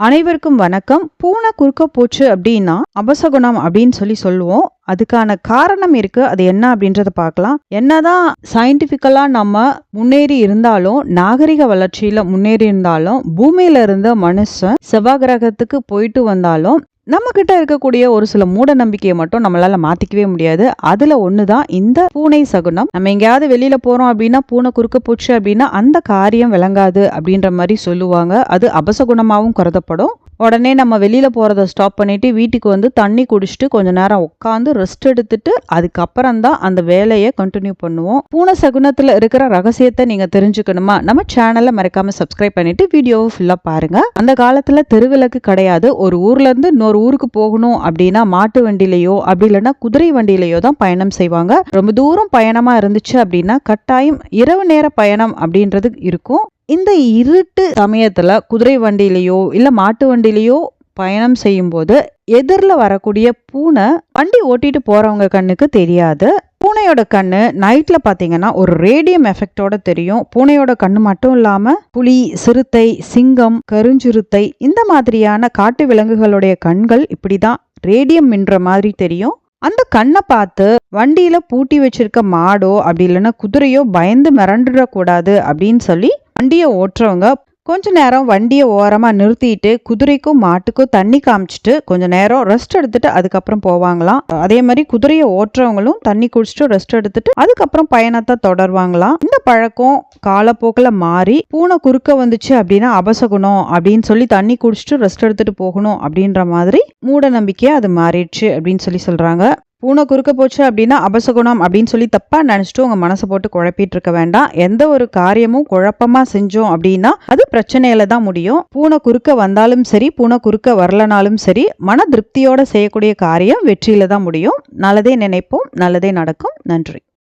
அனைவருக்கும் வணக்கம். பூனை குறுக்க போச்சு அப்படின்னா அபசகுணம் அப்படின்னு சொல்லுவோம். அதுக்கான காரணம் இருக்கு. அது என்ன அப்படின்றத பார்க்கலாம். என்னதான் சயின்டிபிக்கலா நம்ம முன்னேறி இருந்தாலும், நாகரிக வளர்ச்சியில முன்னேறி இருந்தாலும், பூமியில இருந்த மனுஷன் செவ்வாய் கிரகத்துக்கு போயிட்டு வந்தாலும் நம்ம கிட்ட இருக்கக்கூடிய ஒரு சில மூட நம்பிக்கையை மட்டும் நம்மளால மாத்திக்கவே முடியாது. அதுல ஒண்ணுதான் இந்த பூனை சகுனம். நம்ம எங்கேயாவது வெளியில போறோம் அப்படின்னா பூனை குறுக்க போச்சு அப்படின்னா அந்த காரியம் விளங்காது அப்படின்ற மாதிரி சொல்லுவாங்க. அது அபசகுணமாவும் கருதப்படும். உடனே நம்ம வெளியில போறதை ஸ்டாப் பண்ணிட்டு வீட்டுக்கு வந்து தண்ணி குடிச்சிட்டு கொஞ்ச நேரம் உட்காந்து ரெஸ்ட் எடுத்துட்டு அதுக்கப்புறம் தான் அந்த வேலையை கண்டினியூ பண்ணுவோம். பூனை சகுனத்துல இருக்கிற ரகசியத்தை நீங்க தெரிஞ்சுக்கணுமா? நம்ம சேனலை மறக்காம சப்ஸ்கிரைப் பண்ணிட்டு வீடியோவை ஃபுல்லா பாருங்க. அந்த காலத்துல தெருவிளக்கு கிடையாது. ஒரு ஊர்ல இருந்து இன்னொரு ஊருக்கு போகணும் அப்படின்னா மாட்டு வண்டியிலையோ அப்படி இல்லைன்னா குதிரை வண்டியிலையோ தான் பயணம் செய்வாங்க. ரொம்ப தூரம் பயணமா இருந்துச்சு அப்படின்னா கட்டாயம் இரவு நேர பயணம் அப்படின்றது இருக்கும். இந்த இருட்டு சமயத்துல குதிரை வண்டியிலையோ இல்ல மாட்டு வண்டியிலையோ பயணம் செய்யும் போது எதிரில் வரக்கூடிய பூனை வண்டி ஓட்டிட்டு போறவங்க கண்ணுக்கு தெரியாது. பூனையோட கண்ணு நைட்ல பாத்தீங்கன்னா ஒரு ரேடியம் எஃபெக்டோட தெரியும். பூனையோட கண்ணு மட்டும் இல்லாம புலி, சிறுத்தை, சிங்கம், கருஞ்சிறுத்தை இந்த மாதிரியான காட்டு விலங்குகளுடைய கண்கள் இப்படிதான் ரேடியம் மின்ற மாதிரி தெரியும். அந்த கண்ணை பார்த்து வண்டியில பூட்டி வச்சிருக்க மாடோ அப்படி இல்லைன்னா குதிரையோ பயந்து மிரண்டுடக்கூடாது அப்படின்னு சொல்லி வண்டியை ஓட்டுறவங்க கொஞ்ச நேரம் வண்டியை ஓரமா நிறுத்திட்டு குதிரைக்கும் மாட்டுக்கும் தண்ணி காமிச்சிட்டு கொஞ்ச நேரம் ரெஸ்ட் எடுத்துட்டு அதுக்கப்புறம் போவாங்களாம். அதே மாதிரி குதிரையை ஓட்டுறவங்களும் தண்ணி குடிச்சிட்டு ரெஸ்ட் எடுத்துட்டு அதுக்கப்புறம் பயணத்தை தொடர்வாங்களாம். இந்த பழக்கம் காலப்போக்கில் மாறி பூனை குறுக்க வந்துச்சு அப்படின்னா அபசகுணம் அப்படின்னு சொல்லி தண்ணி குடிச்சிட்டு ரெஸ்ட் எடுத்துட்டு போகணும் அப்படின்ற மாதிரி மூட நம்பிக்கையா அது மாறிடுச்சு அப்படின்னு சொல்றாங்க. பூனை குறுக்க போச்சு அப்படின்னா அபசகுணம் அப்படின்னு சொல்லி தப்பா நினைச்சிட்டு உங்க மனசை போட்டு குழப்பிட்டு இருக்க வேண்டாம். எந்த ஒரு காரியமும் குழப்பமா செஞ்சோம் அப்படின்னா அது பிரச்சனையில தான் முடியும். பூனை குறுக்க வந்தாலும் சரி, பூனை குறுக்க வரலனாலும் சரி, மன திருப்தியோட செய்யக்கூடிய காரியம் வெற்றியில தான் முடியும். நல்லதே நினைப்போம், நல்லதே நடக்கும். நன்றி.